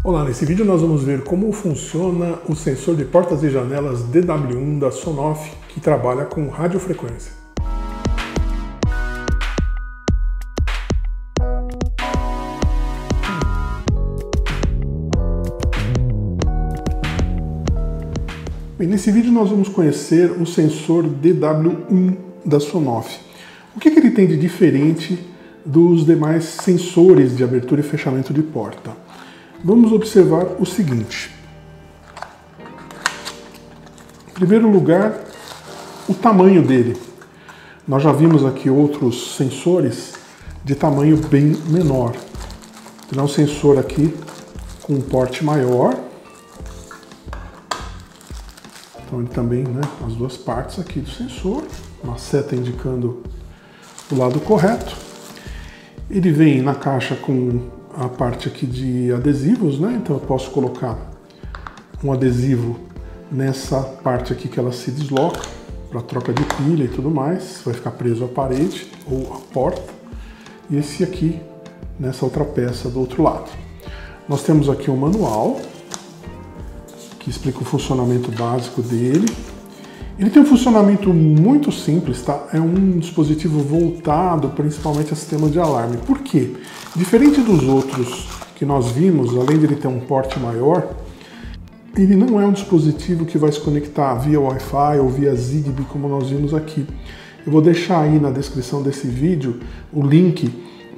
Olá, nesse vídeo nós vamos ver como funciona o sensor de portas e janelas DW1 da Sonoff, que trabalha com radiofrequência. Bem, nesse vídeo nós vamos conhecer o sensor DW1 da Sonoff. O que ele tem de diferente dos demais sensores de abertura e fechamento de porta? Vamos observar o seguinte. Em primeiro lugar, o tamanho dele. Nós já vimos aqui outros sensores de tamanho bem menor. Então, é um sensor aqui com um porte maior. Então ele também, as duas partes aqui do sensor, uma seta indicando o lado correto. Ele vem na caixa com a parte aqui de adesivos, então eu posso colocar um adesivo nessa parte aqui que ela se desloca para troca de pilha e tudo mais, vai ficar preso à parede ou à porta, e esse aqui nessa outra peça do outro lado. Nós temos aqui um manual que explica o funcionamento básico dele. Ele tem um funcionamento muito simples, tá? É um dispositivo voltado principalmente a sistema de alarme. Por quê? Diferente dos outros que nós vimos, além de ele ter um porte maior, ele não é um dispositivo que vai se conectar via Wi-Fi ou via Zigbee, como nós vimos aqui. Eu vou deixar aí na descrição desse vídeo o link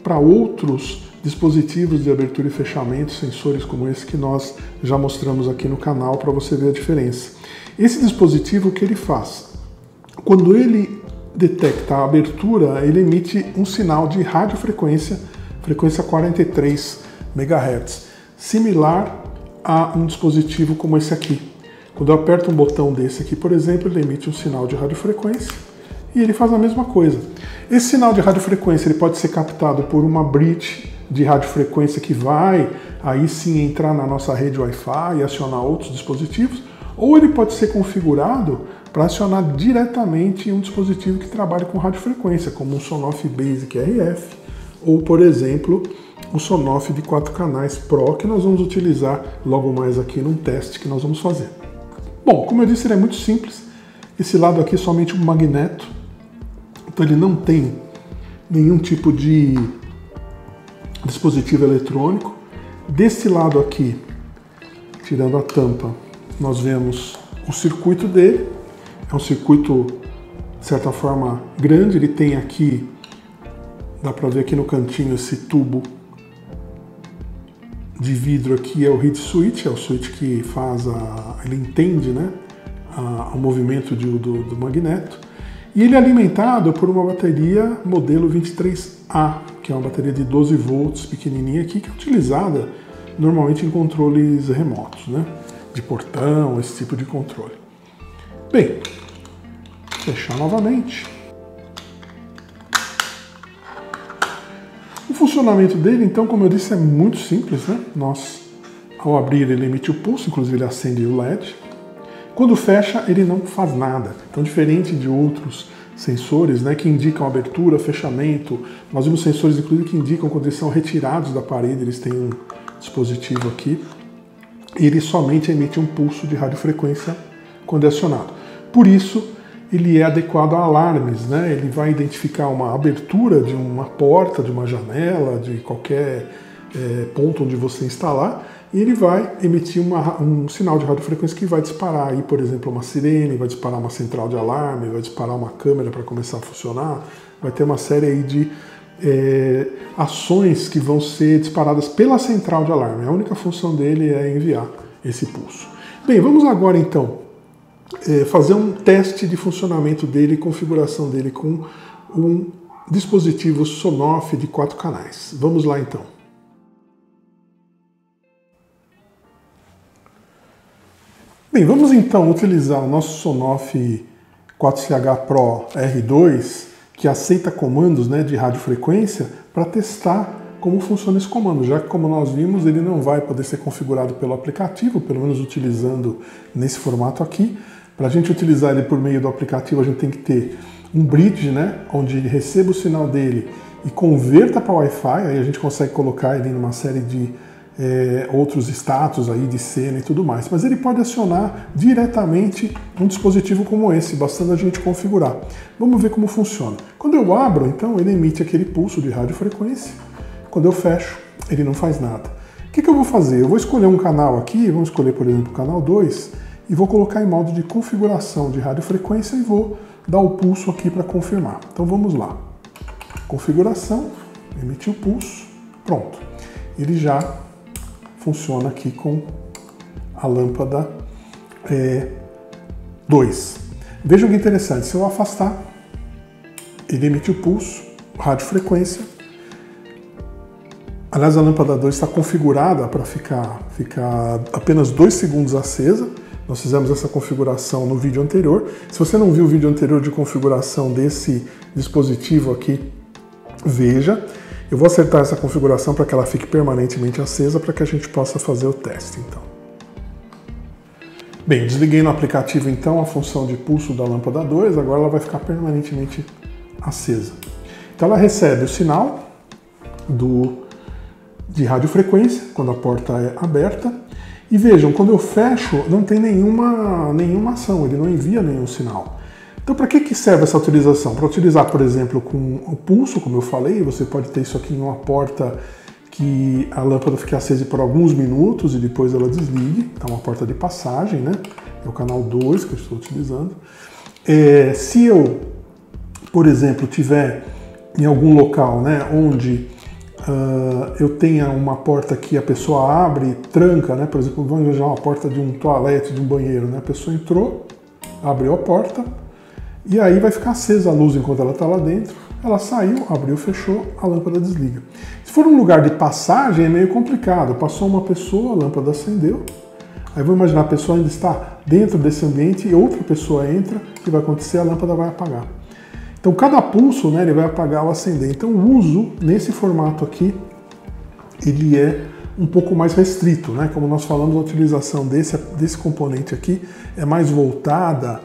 para outros dispositivos de abertura e fechamento, sensores como esse que nós já mostramos aqui no canal para você ver a diferença. Esse dispositivo, o que ele faz? Quando ele detecta a abertura, ele emite um sinal de radiofrequência, frequência 43 MHz, similar a um dispositivo como esse aqui. Quando eu aperto um botão desse aqui, por exemplo, ele emite um sinal de radiofrequência e ele faz a mesma coisa. Esse sinal de radiofrequência ele pode ser captado por uma bridge de radiofrequência que vai aí sim entrar na nossa rede Wi-Fi e acionar outros dispositivos, ou ele pode ser configurado para acionar diretamente um dispositivo que trabalhe com radiofrequência, como um Sonoff Basic RF, ou, por exemplo, o Sonoff de 4 canais Pro, que nós vamos utilizar logo mais aqui num teste que nós vamos fazer. Bom, como eu disse, ele é muito simples. Esse lado aqui é somente um magneto, então ele não tem nenhum tipo de dispositivo eletrônico. Desse lado aqui, tirando a tampa, nós vemos o circuito dele. É um circuito, de certa forma, grande. Ele tem aqui, dá para ver aqui no cantinho, esse tubo de vidro aqui, é o heat switch, é o switch que faz ele entende o movimento do magneto. E ele é alimentado por uma bateria modelo 23A, que é uma bateria de 12 volts, pequenininha aqui, que é utilizada normalmente em controles remotos, de portão, esse tipo de controle. Bem, fechar novamente. O funcionamento dele, então, como eu disse, é muito simples, Nós, ao abrir, ele emite o pulso, inclusive ele acende o LED. Quando fecha, ele não faz nada. Então, diferente de outros sensores, que indicam abertura, fechamento, nós vimos sensores, inclusive, que indicam quando eles são retirados da parede, eles têm um dispositivo aqui. Ele somente emite um pulso de radiofrequência quando é acionado. Por isso, ele é adequado a alarmes, Ele vai identificar uma abertura de uma porta, de uma janela, de qualquer ponto onde você instalar, e ele vai emitir um sinal de radiofrequência que vai disparar aí, por exemplo, uma sirene, vai disparar uma central de alarme, vai disparar uma câmera para começar a funcionar, vai ter uma série aí de ações que vão ser disparadas pela central de alarme. A única função dele é enviar esse pulso. Bem, vamos agora então fazer um teste de funcionamento dele e configuração dele com um dispositivo Sonoff de 4 canais. Vamos lá então. Bem, vamos então utilizar o nosso Sonoff 4CH Pro R2, que aceita comandos de radiofrequência, para testar como funciona esse comando, já que, como nós vimos, ele não vai poder ser configurado pelo aplicativo, pelo menos utilizando nesse formato aqui. Para a gente utilizar ele por meio do aplicativo, a gente tem que ter um bridge, onde ele receba o sinal dele e converta para Wi-Fi, aí a gente consegue colocar ele numa série de outros status aí de cena e tudo mais, mas ele pode acionar diretamente um dispositivo como esse, bastando a gente configurar. Vamos ver como funciona. Quando eu abro, então, ele emite aquele pulso de radiofrequência. Quando eu fecho, ele não faz nada. O que eu vou fazer? Eu vou escolher um canal aqui, vamos escolher, por exemplo, o canal 2, e vou colocar em modo de configuração de radiofrequência e vou dar o pulso aqui para confirmar. Então vamos lá. Configuração, emitir o pulso, pronto. Ele já funciona aqui com a lâmpada 2. Vejam que interessante, se eu afastar, ele emite o pulso, radiofrequência. Aliás, a lâmpada 2 está configurada para ficar apenas 2 segundos acesa. Nós fizemos essa configuração no vídeo anterior. Se você não viu o vídeo anterior de configuração desse dispositivo aqui, veja. Eu vou acertar essa configuração para que ela fique permanentemente acesa para que a gente possa fazer o teste, então. Bem, desliguei no aplicativo então a função de pulso da lâmpada 2, agora ela vai ficar permanentemente acesa. Então ela recebe o sinal de radiofrequência quando a porta é aberta. E vejam, quando eu fecho, não tem nenhuma ação, ele não envia nenhum sinal. Então, para que serve essa utilização? Para utilizar, por exemplo, com o pulso, como eu falei, você pode ter isso aqui em uma porta que a lâmpada fique acesa por alguns minutos e depois ela desligue. Então, uma porta de passagem, né? É o canal 2 que eu estou utilizando. Se eu, por exemplo, tiver em algum local, né, onde eu tenha uma porta que a pessoa abre e tranca, né? Por exemplo, vamos imaginar uma porta de um toalete, de um banheiro, né? A pessoa entrou, abriu a porta, e aí vai ficar acesa a luz enquanto ela está lá dentro. Ela saiu, abriu, fechou, a lâmpada desliga. Se for um lugar de passagem é meio complicado. Passou uma pessoa, a lâmpada acendeu. Aí vamos imaginar a pessoa ainda está dentro desse ambiente e outra pessoa entra, o que vai acontecer? A lâmpada vai apagar. Então cada pulso, né, ele vai apagar ou acender. Então o uso nesse formato aqui, ele é um pouco mais restrito, né? Como nós falamos, a utilização desse componente aqui é mais voltada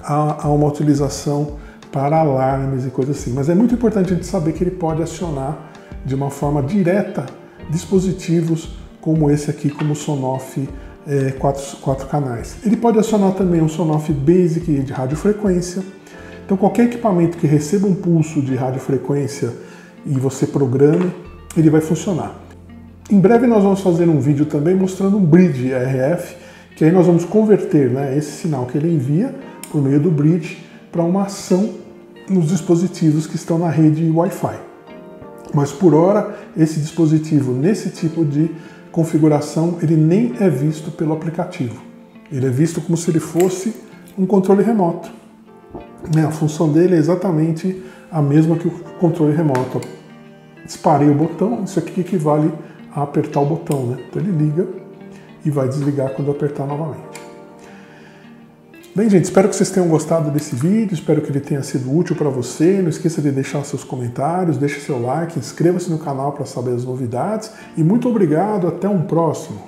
a uma utilização para alarmes e coisas assim. Mas é muito importante a gente saber que ele pode acionar de uma forma direta dispositivos como esse aqui, como o Sonoff 4 canais. Ele pode acionar também um Sonoff Basic de radiofrequência. Então qualquer equipamento que receba um pulso de radiofrequência e você programe, ele vai funcionar. Em breve nós vamos fazer um vídeo também mostrando um bridge RF, que aí nós vamos converter, né, esse sinal que ele envia por meio do bridge para uma ação nos dispositivos que estão na rede Wi-Fi. Mas por hora, esse dispositivo, nesse tipo de configuração, ele nem é visto pelo aplicativo. Ele é visto como se ele fosse um controle remoto. A função dele é exatamente a mesma que o controle remoto. Disparei o botão, isso aqui equivale a apertar o botão, né? Então ele liga e vai desligar quando eu apertar novamente. Bem, gente, espero que vocês tenham gostado desse vídeo, espero que ele tenha sido útil para você. Não esqueça de deixar seus comentários, deixe seu like, inscreva-se no canal para saber as novidades e muito obrigado, até um próximo.